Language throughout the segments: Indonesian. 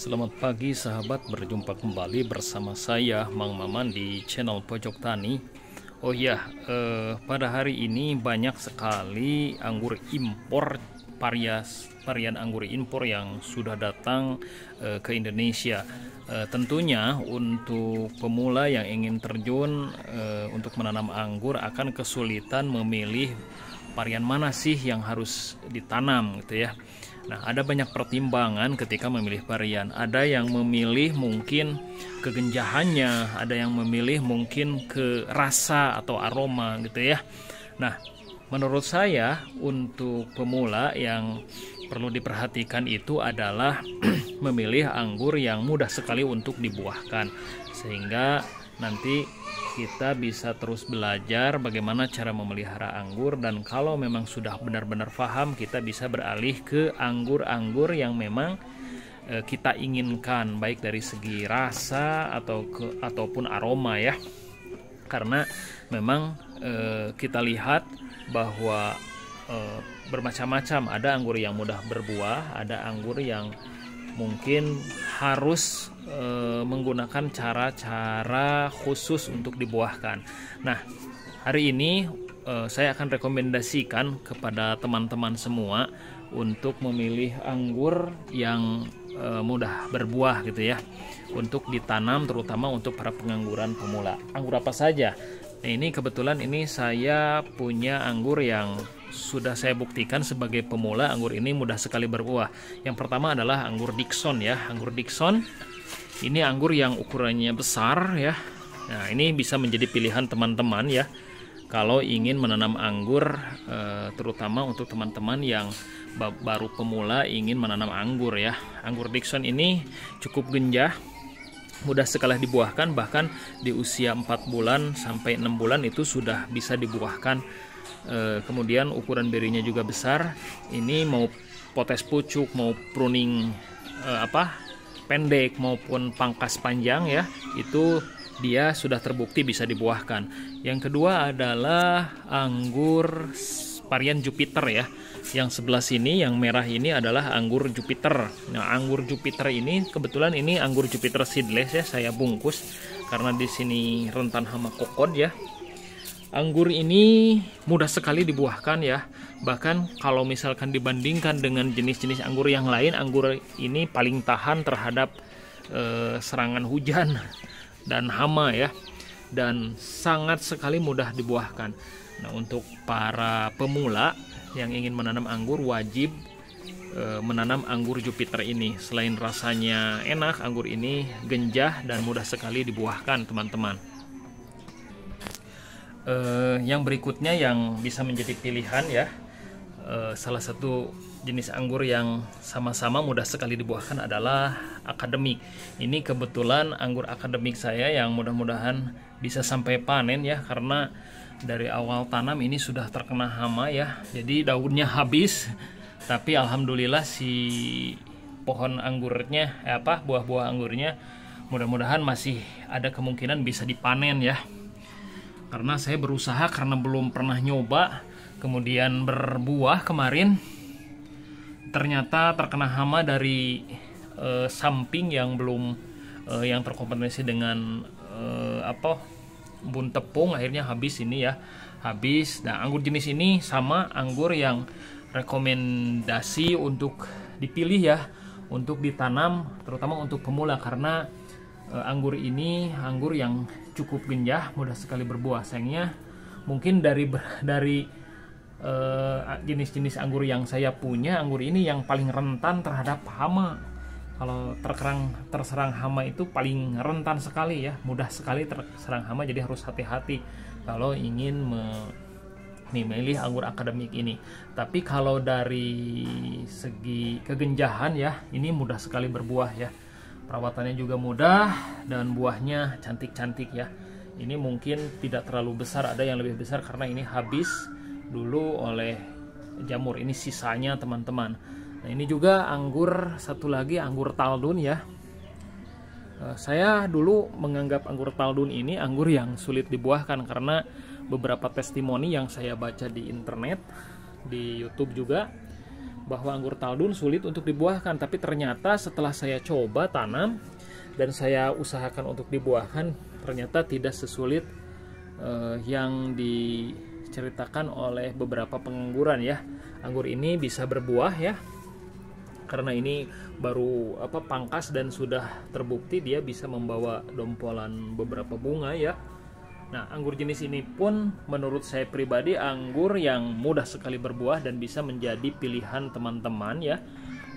Selamat pagi sahabat, berjumpa kembali bersama saya Mang Maman di channel Pojok Tani. Oh ya, pada hari ini banyak sekali anggur impor, varian anggur impor yang sudah datang ke Indonesia. Tentunya untuk pemula yang ingin terjun untuk menanam anggur akan kesulitan memilih varian mana sih yang harus ditanam gitu ya. Nah, ada banyak pertimbangan ketika memilih varian. Ada yang memilih mungkin kegenjahannya, ada yang memilih mungkin ke rasa atau aroma gitu ya. Nah, menurut saya untuk pemula yang perlu diperhatikan itu adalah memilih anggur yang mudah sekali untuk dibuahkan, sehingga nanti kita bisa terus belajar bagaimana cara memelihara anggur, dan kalau memang sudah benar-benar paham, kita bisa beralih ke anggur-anggur yang memang kita inginkan, baik dari segi rasa ataupun aroma ya. Karena memang kita lihat bahwa bermacam-macam, ada anggur yang mudah berbuah, ada anggur yang mungkin harus menggunakan cara-cara khusus untuk dibuahkan. Nah, hari ini saya akan rekomendasikan kepada teman-teman semua untuk memilih anggur yang mudah berbuah gitu ya, untuk ditanam, terutama untuk para pengangguran pemula. Anggur apa saja? Nah, ini kebetulan ini saya punya anggur yang sudah saya buktikan sebagai pemula anggur ini mudah sekali berbuah. Yang pertama adalah anggur Dickson ya. Anggur Dickson ini anggur yang ukurannya besar ya. Nah, ini bisa menjadi pilihan teman-teman ya kalau ingin menanam anggur, terutama untuk teman-teman yang baru pemula ingin menanam anggur ya. Anggur Dickson ini cukup genjah, mudah sekali dibuahkan, bahkan di usia 4 bulan sampai 6 bulan itu sudah bisa dibuahkan. Kemudian ukuran birinya juga besar. Ini mau potes pucuk, mau pruning pendek maupun pangkas panjang ya, itu dia sudah terbukti bisa dibuahkan. Yang kedua adalah anggur varian Jupiter ya. Yang sebelah sini yang merah ini adalah anggur Jupiter. Nah, anggur Jupiter ini kebetulan ini anggur Jupiter seedless ya, saya bungkus karena di sini rentan hama kokod ya. Anggur ini mudah sekali dibuahkan ya. Bahkan kalau misalkan dibandingkan dengan jenis-jenis anggur yang lain, anggur ini paling tahan terhadap serangan hujan dan hama ya. Dan sangat sekali mudah dibuahkan. Nah, untuk para pemula yang ingin menanam anggur wajib menanam anggur Jupiter ini. Selain rasanya enak, anggur ini genjah dan mudah sekali dibuahkan, teman-teman. Yang berikutnya yang bisa menjadi pilihan ya, salah satu jenis anggur yang sama-sama mudah sekali dibuahkan adalah akademik. Ini kebetulan anggur akademik saya yang mudah-mudahan bisa sampai panen ya, karena dari awal tanam ini sudah terkena hama ya, jadi daunnya habis. Tapi alhamdulillah si pohon anggurnya buah-buah anggurnya mudah-mudahan masih ada kemungkinan bisa dipanen ya. Karena saya berusaha, karena belum pernah nyoba, kemudian berbuah kemarin, ternyata terkena hama dari samping yang belum yang terkompetisi dengan bun tepung, akhirnya habis ini ya, habis. Nah, anggur jenis ini sama anggur yang rekomendasi untuk dipilih ya, untuk ditanam, terutama untuk pemula, karena anggur ini anggur yang cukup genjah, mudah sekali berbuah. Sayangnya mungkin dari jenis-jenis anggur yang saya punya, anggur ini yang paling rentan terhadap hama. Kalau terserang hama itu paling rentan sekali ya, mudah sekali terserang hama, jadi harus hati-hati kalau ingin memilih anggur akademik ini. Tapi kalau dari segi kegenjahan ya, ini mudah sekali berbuah ya. Perawatannya juga mudah dan buahnya cantik-cantik ya. Ini mungkin tidak terlalu besar, ada yang lebih besar karena ini habis dulu oleh jamur. Ini sisanya, teman-teman. Nah, ini juga anggur, satu lagi anggur Taldun ya. Saya dulu menganggap anggur Taldun ini anggur yang sulit dibuahkan karena beberapa testimoni yang saya baca di internet, di YouTube juga, bahwa anggur taldun sulit untuk dibuahkan, tapi ternyata setelah saya coba tanam dan saya usahakan untuk dibuahkan, ternyata tidak sesulit yang diceritakan oleh beberapa pengangguran ya. Anggur ini bisa berbuah ya, karena ini baru pangkas dan sudah terbukti dia bisa membawa dompolan beberapa bunga ya. Nah, anggur jenis ini pun menurut saya pribadi anggur yang mudah sekali berbuah dan bisa menjadi pilihan teman-teman ya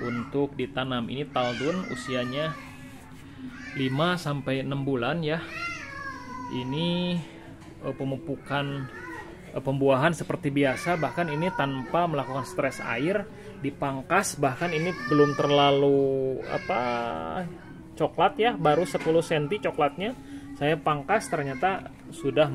untuk ditanam. Ini taldun usianya 5-6 bulan ya. Ini pemupukan pembuahan seperti biasa, bahkan ini tanpa melakukan stres air, dipangkas, bahkan ini belum terlalu coklat ya, baru 10 cm coklatnya. Saya pangkas, ternyata sudah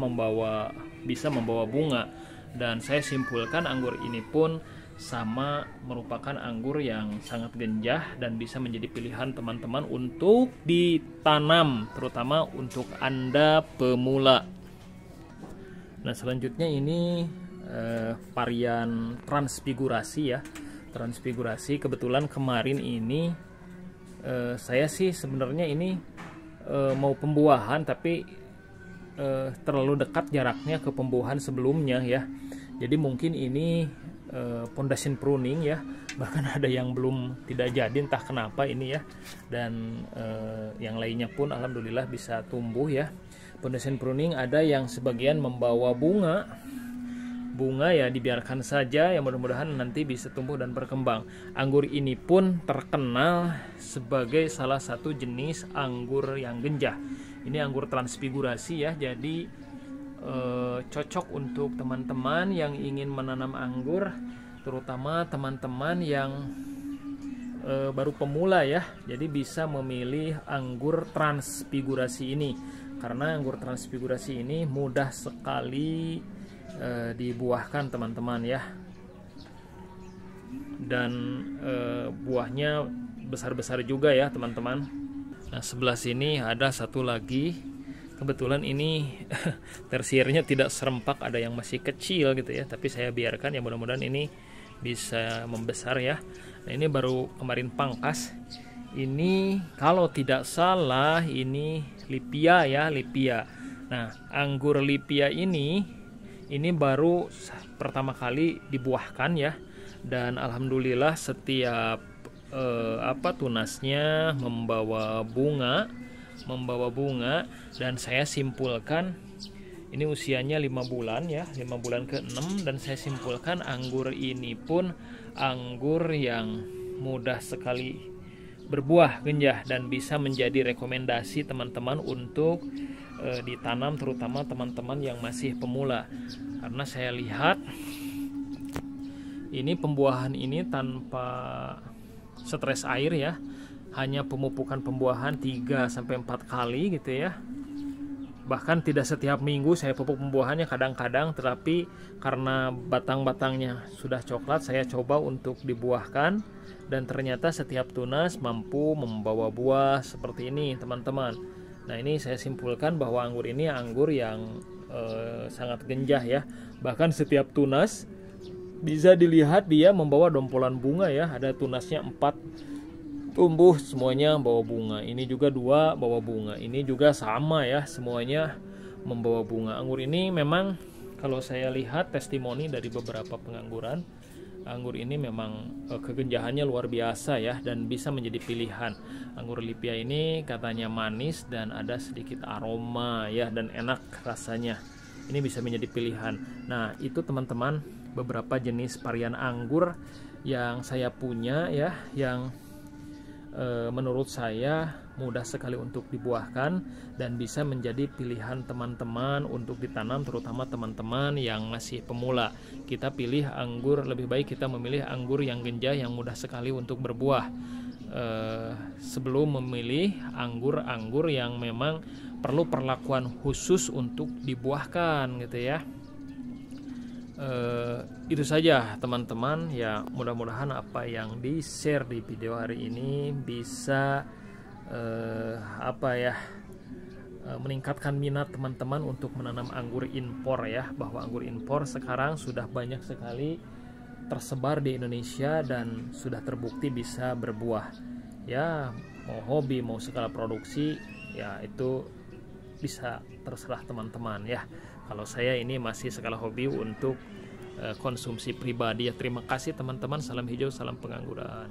bisa membawa bunga, dan saya simpulkan anggur ini pun sama merupakan anggur yang sangat genjah dan bisa menjadi pilihan teman-teman untuk ditanam, terutama untuk Anda pemula. Nah, selanjutnya ini varian transfigurasi ya. Transfigurasi kebetulan kemarin ini saya sih sebenarnya ini mau pembuahan, tapi terlalu dekat jaraknya ke pembuahan sebelumnya ya. Jadi mungkin ini foundation pruning ya, bahkan ada yang belum tidak jadi entah kenapa ini ya, dan yang lainnya pun alhamdulillah bisa tumbuh ya. Foundation pruning ada yang sebagian membawa bunga ya, dibiarkan saja ya, mudah-mudahan nanti bisa tumbuh dan berkembang. Anggur ini pun terkenal sebagai salah satu jenis anggur yang genjah. Ini anggur transfigurasi ya, jadi cocok untuk teman-teman yang ingin menanam anggur, terutama teman-teman yang baru pemula ya. Jadi bisa memilih anggur transfigurasi ini, karena anggur transfigurasi ini mudah sekali dibuahkan teman-teman ya, dan buahnya besar-besar juga ya teman-teman. Nah, sebelah sini ada satu lagi, kebetulan ini tersiernya tidak serempak, ada yang masih kecil gitu ya, tapi saya biarkan ya, mudah-mudahan ini bisa membesar ya. Nah, ini baru kemarin pangkas. Ini kalau tidak salah ini Lipia ya, Lipia. Nah, anggur Lipia ini baru pertama kali dibuahkan ya, dan alhamdulillah setiap tunasnya membawa bunga, dan saya simpulkan ini usianya 5 bulan ya, 5 bulan ke-6, dan saya simpulkan anggur ini pun anggur yang mudah sekali berbuah genjah dan bisa menjadi rekomendasi teman-teman untuk ditanam, terutama teman-teman yang masih pemula, karena saya lihat ini pembuahan ini tanpa stres air ya, hanya pemupukan pembuahan 3-4 kali gitu ya, bahkan tidak setiap minggu saya pupuk pembuahannya, kadang-kadang, tetapi karena batang-batangnya sudah coklat, saya coba untuk dibuahkan, dan ternyata setiap tunas mampu membawa buah seperti ini teman-teman. Nah, ini saya simpulkan bahwa anggur ini anggur yang sangat genjah ya, bahkan setiap tunas bisa dilihat dia membawa dompolan bunga ya, ada tunasnya 4 tumbuh semuanya bawa bunga, ini juga 2 bawa bunga, ini juga sama ya, semuanya membawa bunga. Anggur ini memang kalau saya lihat testimoni dari beberapa pengangguran, anggur ini memang kegenjahannya luar biasa ya, dan bisa menjadi pilihan. Anggur Lipia ini katanya manis dan ada sedikit aroma ya, dan enak rasanya. Ini bisa menjadi pilihan. Nah, itu teman-teman beberapa jenis varian anggur yang saya punya ya, yang menurut saya mudah sekali untuk dibuahkan dan bisa menjadi pilihan teman-teman untuk ditanam, terutama teman-teman yang masih pemula. Kita pilih anggur, lebih baik kita memilih anggur yang genjah yang mudah sekali untuk berbuah sebelum memilih anggur-anggur yang memang perlu perlakuan khusus untuk dibuahkan gitu ya. Itu saja teman-teman ya, mudah-mudahan apa yang di-share di video hari ini bisa meningkatkan minat teman-teman untuk menanam anggur impor ya, bahwa anggur impor sekarang sudah banyak sekali tersebar di Indonesia dan sudah terbukti bisa berbuah. Ya, mau hobi mau skala produksi ya itu bisa terserah teman-teman ya. Kalau saya ini masih skala hobi untuk konsumsi pribadi ya. Terima kasih teman-teman, salam hijau, salam pengangguran.